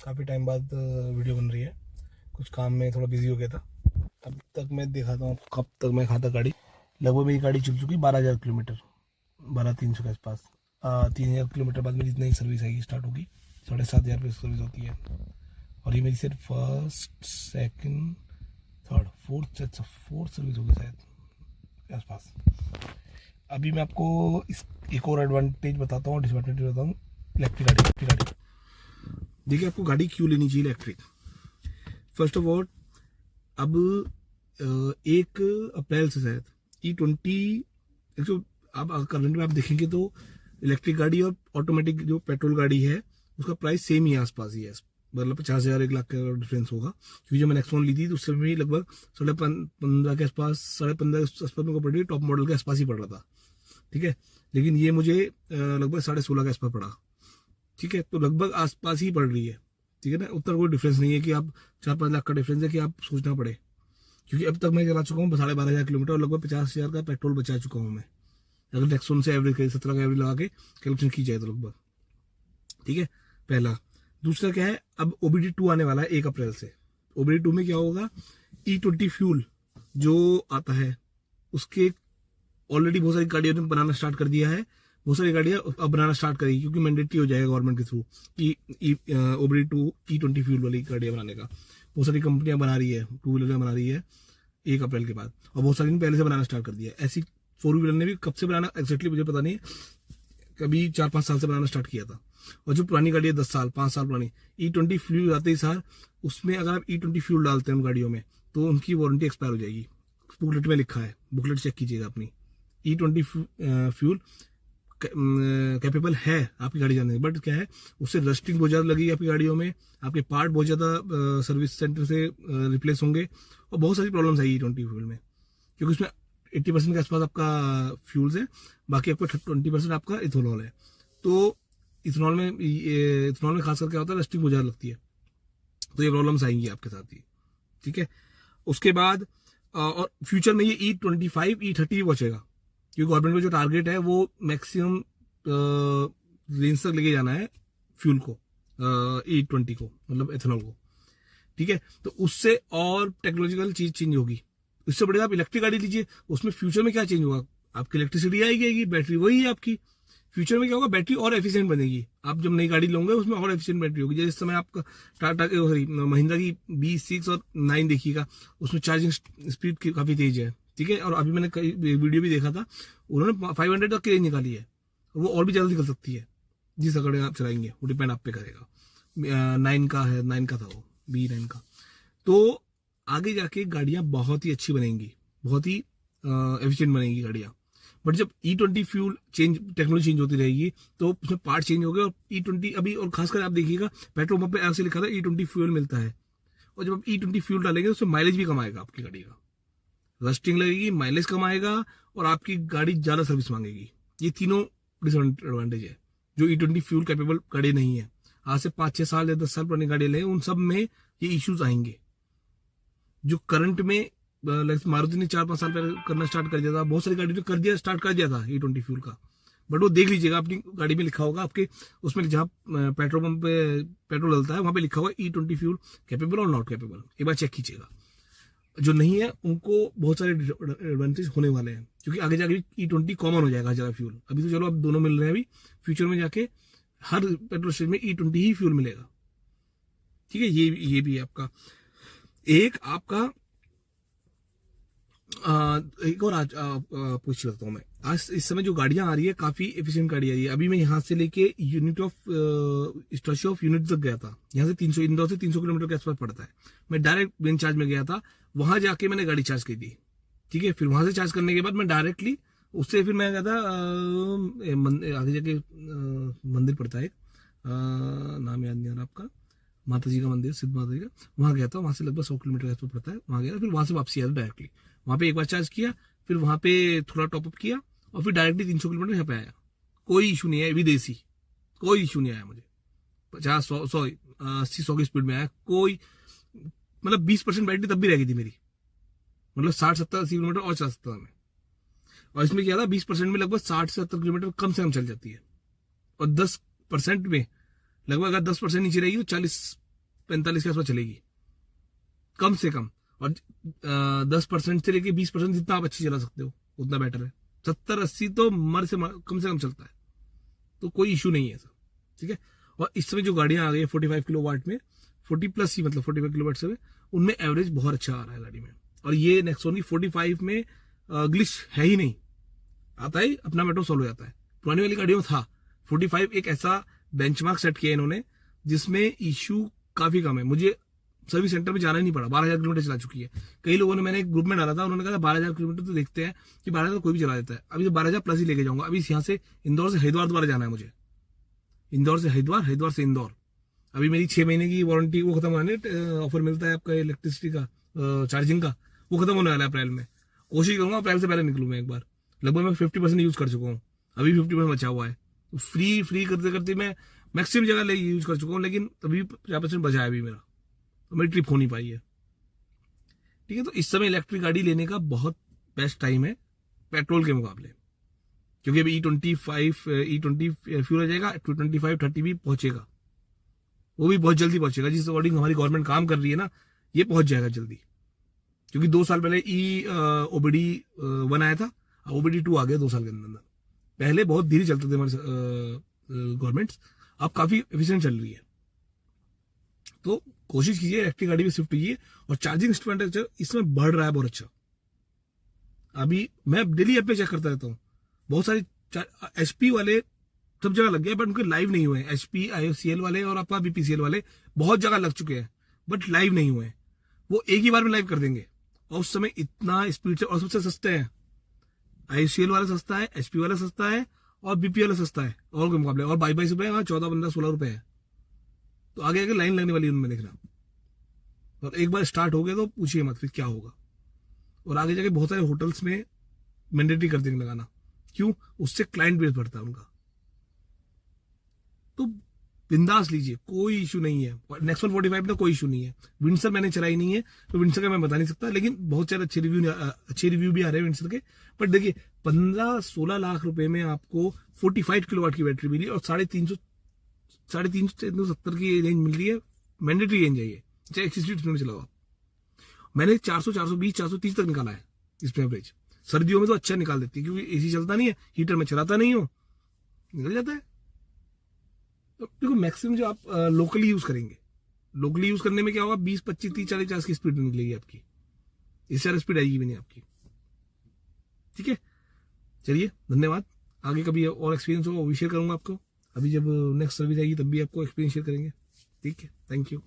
काफ़ी टाइम बाद वीडियो बन रही है। कुछ काम में थोड़ा बिजी हो गया था। तब तक मैं दिखाता हूँ आपको कब तक मैं खाता गाड़ी। लगभग मेरी गाड़ी चल चुकी 12,000 किलोमीटर, 12,300 के आसपास। 3,000 किलोमीटर बाद मेरी नई सर्विस आएगी, स्टार्ट होगी। 7,500 रुपये सर्विस होती है। और ये मेरी सिर्फ first second third fourth service होगी शायद के आसपास। अभी मैं आपको इस एक और एडवांटेज बताता हूँ, डिसएडवांटेज बताता हूँ। इलेक्ट्रिक गाड़ी देखिए, आपको गाड़ी क्यों लेनी चाहिए इलेक्ट्रिक। फर्स्ट ऑफ ऑल, अब 1 अप्रैल से शायद E20 जो आप करंट में आप देखेंगे तो इलेक्ट्रिक गाड़ी और ऑटोमेटिक जो पेट्रोल गाड़ी है उसका प्राइस सेम ही आसपास ही है। मतलब 50,000 1 लाख का डिफरेंस होगा। क्योंकि जब मैं नेक्सॉन ली थी तो उससे भी लगभग 15.5 के आसपास, 15.5 के आसपास मेरे को पड़ रही, टॉप मॉडल के आसपास ही पड़ रहा था। ठीक है, लेकिन ये मुझे लगभग 16.5 के आसपास पड़ा। ठीक है, तो लगभग आसपास ही पड़ रही है। ठीक है ना, उतना कोई डिफरेंस नहीं है कि आप 4-5 लाख का डिफरेंस है कि आप सोचना पड़े। क्योंकि अब तक मैं चला चुका हूँ 12,500 किलोमीटर और लगभग 50,000 का पेट्रोल बचा चुका हूँ मैं। अगर नेक्सॉन से एवरेज करें, 17 का एवरेज लगा के कैलकुलेशन की जाए तो लगभग। ठीक है, पहला। दूसरा क्या है, अब OBD2 आने वाला है 1 अप्रैल से। OBD2 में क्या होगा, E20 फ्यूल जो आता है उसके ऑलरेडी बहुत सारी गाड़ियों ने बनाना स्टार्ट कर दिया है। बहुत सारी गाड़ियां अब बनाना स्टार्ट करेगी क्योंकि मैंडेटरी हो जाएगा गवर्नमेंट के थ्रू कि OBD2 E20 फ्यूल वाली गाड़ियां बनाने का। बहुत सारी कंपनियां बना रही है, 2 व्हीलर बना रही है 1 अप्रैल के बाद, और बहुत सारी ने पहले से बनाना स्टार्ट कर दिया है। ऐसी 4 व्हीलर ने भी कब से बनाना एग्जैक्टली मुझे पता नहीं, कभी 4-5 साल से बनाना स्टार्ट किया था। और जो पुरानी गाड़ी है 10 साल 5 साल पुरानी, E20 फ्यूल आते ही सार उसमें अगर आप E20 फ्यूल डालते हैं उन गाड़ियों में तो उनकी वारंटी एक्सपायर हो जाएगी। बुकलेट में लिखा है, बुकलेट चेक कीजिएगा अपनी। E20 फ्यूल कैपेबल है आपकी गाड़ी जाने, बट क्या है उससे रस्टिंग बहुत ज्यादा लगेगी आपकी गाड़ियों में, आपके पार्ट बहुत ज्यादा सर्विस सेंटर से रिप्लेस होंगे और बहुत सारी प्रॉब्लम्स आएगी E20 फ्यूल में। क्योंकि उसमें 80% के आसपास आपका फ्यूल्स है, बाकी आपका 20% आपका इथेनॉल है। तो इथेनॉल में खासकर क्या होता है, रस्टिंग बहुत ज्यादा लगती है। तो ये प्रॉब्लम्स आएंगी आपके साथ ही। ठीक है, उसके बाद और फ्यूचर में ये E25 E30 बचेगा क्योंकि गवर्नमेंट का जो टारगेट है वो मैक्सिमम रेंज तक लेके जाना है फ्यूल को, E20 को, मतलब एथेनॉल को। ठीक है, तो उससे और टेक्नोलॉजिकल चीज चेंज होगी। इससे बढ़िया आप इलेक्ट्रिक गाड़ी लीजिए, उसमें फ्यूचर में क्या चेंज होगा, आपकी इलेक्ट्रिसिटी आएगी, बैटरी वही है आपकी। फ्यूचर में क्या होगा, बैटरी और एफिशिएंट बनेगी। आप जब नई गाड़ी लोगे उसमें और एफिशिएंट बैटरी होगी। जैसे इस समय आपका टाटा सॉरी महिंद्रा की B6 और 9 देखिएगा, उसमें चार्जिंग स्पीड काफी तेज है। ठीक है, और अभी मैंने कई वीडियो भी देखा था, उन्होंने 500 तक की रेंज निकाली है। वो और भी ज्यादा निकल सकती है जिस अगर आप चलाएंगे, वो डिपेंड आप पे करेगा। 9 का है, 9 का था वो, B9 का। तो आगे जाके गाड़ियां बहुत ही अच्छी बनेंगी, बहुत ही एफिशिएंट बनेंगी गाड़ियां। बट जब E20 फ्यूल टेक्नोलॉजी चेंज होती रहेगी तो उसमें पार्ट चेंज हो गए। और E20 अभी, और खासकर आप देखिएगा पेट्रोल पंप पे ऐसे लिखा था E20 फ्यूल मिलता है, और जब आप E20 फ्यूल डालेंगे तो उसमें माइलेज भी कम आएगा आपकी गाड़ी का, रस्टिंग लगेगी, माइलेज कम आएगा और आपकी गाड़ी ज्यादा सर्विस मांगेगी। ये तीनों डिसएडवांटेज है जो E20 फ्यूल कैपेबल गाड़ी नहीं है। आज से 5-6 साल या 10 साल पुरानी गाड़ी लें, उन सब में ये इश्यूज आएंगे जो करंट में मारुति ने 4-5 साल पहले करना स्टार्ट कर दिया था। बहुत सारी गाड़ी ने स्टार्ट कर दिया था E20 फ्यूल का। बट वो देख लीजिएगा, अपनी गाड़ी में लिखा होगा आपके, उसमें जहाँ पेट्रोल पंप पे पेट्रोल डलता है वहां पे लिखा होगा E20 फ्यूल कैपेबल और नॉट कैपेबल। एक बार चेक कीजिएगा। जो नहीं है उनको बहुत सारे एडवांटेज होने वाले हैं क्योंकि आगे जाके E20 कॉमन हो जाएगा जरा फ्यूल। अभी तो चलो अब दोनों मिल रहे हैं, अभी फ्यूचर में जाके हर पेट्रोल स्टेशन में E20 ही फ्यूल मिलेगा। ठीक है, ये भी है आपका एक आपका एक और आज पूछ रहा हूँ मैं। आज इस समय जो गाड़ियां आ रही है काफी एफिशिएंट गाड़ी आ रही है। अभी मैं यहाँ से लेके unit of statue of unit तक गया था। यहाँ से 300 इंदौर से 300 किलोमीटर के आसपास पड़ता है। मैं डायरेक्ट बिन चार्ज में गया था, वहां जाके मैंने गाड़ी चार्ज की थी। ठीक है, फिर वहां से चार्ज करने के बाद मैं डायरेक्टली उससे फिर मैं गया था आगे जाके मंदिर पड़ता है, नाम याद नहीं आ रहा आपका, माता जी का मंदिर, सिद्ध माता जी का, वहां गया था। वहां से लगभग 100 किलोमीटर के आसपास पड़ता है। वहां गया, फिर वहां से वापसी आया था डायरेक्टली। वहां पे एक बार चार्ज किया, फिर वहां पे थोड़ा टॉपअप किया और फिर डायरेक्टली 300 किलोमीटर यहाँ पे आया। कोई इशू नहीं है, विदेशी कोई इशू नहीं आया मुझे। 50-100 की स्पीड में आया। कोई मतलब 20% बैटरी तब भी रह गई थी मेरी, मतलब 60-70-80 किलोमीटर और चला सकता था मैं। और इसमें क्या था, 20% में लगभग 60 से 70 किलोमीटर कम से कम चल जाती है। और 10% में लगभग, अगर 10% नीचे रहेगी तो 45 के आसपास चलेगी कम से कम, और 10% से लेके 20% जितना आप अच्छी चला सकते हो उतना बेटर है। 70-80 तो कम से कम चलता है, तो कोई इशू नहीं है सर, ठीक है। और इस समय जो गाड़ियां आ गई है 45 किलोवाट में, 40 प्लस ही मतलब 45 किलोवाट से, उनमें एवरेज बहुत अच्छा आ रहा है गाड़ी में। और ये नेक्सॉन 45 में ग्लिच है ही नहीं, आता है अपना मेट्रो सॉल्व हो जाता है। पुरानी वाली गाड़ियों में था 45 एक ऐसा बेंचमार्क सेट किया इन्होंने जिसमें इशू काफी कम है। मुझे सर्विस सेंटर में जाना ही नहीं पड़ा, 12,000 किलोमीटर चला चुकी है। कई लोगों ने, मैंने एक ग्रुप में डाला था, उन्होंने कहा 12,000 किलोमीटर तो देखते हैं कि 12,000 कोई भी चला देता है। अभी तो 12,000 प्लस ही लेके जाऊंगा। अभी यहाँ से इंदौर से हरिद्वार दोबारा जाना है मुझे, इंदौर से हरिद्वार, हरिद्वार से इंदौर। अभी मेरी 6 महीने की वारंटी वो खत्म होने, ऑफर मिलता है आपका इलेक्ट्रिसिटी का, चार्जिंग का, वो खत्म होने वाला है अप्रैल में। कोशिश करूंगा अप्रैल से पहले निकलूँ मैं एक बार। लगभग मैं 50% यूज कर चुका हूँ, अभी 50% बचा हुआ है। फ्री करते करते मैं मैक्सिमम जगह ले यूज कर चुका हूँ, लेकिन अभी 50% बचा है अभी मेरा, तो मेरी ट्रिप हो नहीं पाई है, ठीक है। तो इस समय इलेक्ट्रिक गाड़ी लेने का बहुत बेस्ट टाइम है पेट्रोल के मुकाबले, क्योंकि अभी E20 फ्यूल आ जाएगा, 25-30 भी पहुंचेगा, वो भी बहुत जल्दी पहुंचेगा। जिस अकॉर्डिंग हमारी गवर्नमेंट काम कर रही है ना, ये पहुंच जाएगा जल्दी। क्योंकि 2 साल पहले OBD 1 आया था, OBD 2 आ गया 2 साल के अंदर। पहले बहुत धीरे चलते थे हमारे गवर्नमेंट्स, अब काफी एफिशिएंट चल रही है। तो कोशिश कीजिए इलेक्ट्रिक गाड़ी में शिफ्ट कीजिए। और चार्जिंग इंफ्रास्ट्रक्चर इसमें बढ़ रहा है बहुत अच्छा। अभी मैं डेली ऐप पे चेक करता रहता हूँ, बहुत सारे HP वाले सब जगह लग गए, बट उनके लाइव नहीं हुए हैं। HP IOCL वाले और आपका BPCL वाले बहुत जगह लग चुके हैं, बट लाइव नहीं हुए। वो एक ही बार में लाइव कर देंगे, और उस समय इतना स्पीड से, और सबसे सस्ते हैं। IOCL वाला सस्ता है, HP वाला सस्ता है, और BP वाला सस्ता है और के मुकाबले। और 22 रुपए, 14-15-16 रुपए है। तो आगे आगे लाइन लगने वाली है उनमें, देखना। और एक बार स्टार्ट हो गया तो पूछिए मत फिर क्या होगा। और आगे जाके बहुत सारे होटल्स में मैंडेटरी कर देंगे लगाना, क्यों? उससे क्लाइंट बेस बढ़ता है उनका। तो बिंदास लीजिए, कोई इशू नहीं है। नेक्सॉन 45 में कोई इशू नहीं है। विंडसर मैंने चलाई नहीं है, तो विंडसर का मैं बता नहीं सकता, लेकिन बहुत सारे अच्छे रिव्यू भी आ रहे हैं विंडसर के। बट देखिए 15-16 लाख रुपए में आपको 45 किलोवाट की बैटरी मिली, और 350-370 की रेंज मिल रही है। मैंडेटरी रेंज है ये, चाहे 60 स्पीड में चलाओ आप। मैंने 400-420-430 तक निकाला है इसमें एवरेज। सर्दियों में तो अच्छा निकाल देती है, क्योंकि AC चलता नहीं है, हीटर में चलाता नहीं हो, निकल जाता है। तो देखो मैक्सिमम जो आप लोकली यूज करेंगे, लोकली यूज करने में क्या होगा, 20-25-30-40-50 की स्पीड निकलेगी आपकी, इससे ज्यादा स्पीड आएगी भी नहीं आपकी, ठीक है। चलिए, धन्यवाद। आगे कभी और एक्सपीरियंस होगा वो भी शेयर करूंगा आपको। अभी जब नेक्स्ट सर्विस आएगी तब भी आपको एक्सपीरियंस शेयर करेंगे, ठीक है। Thank you.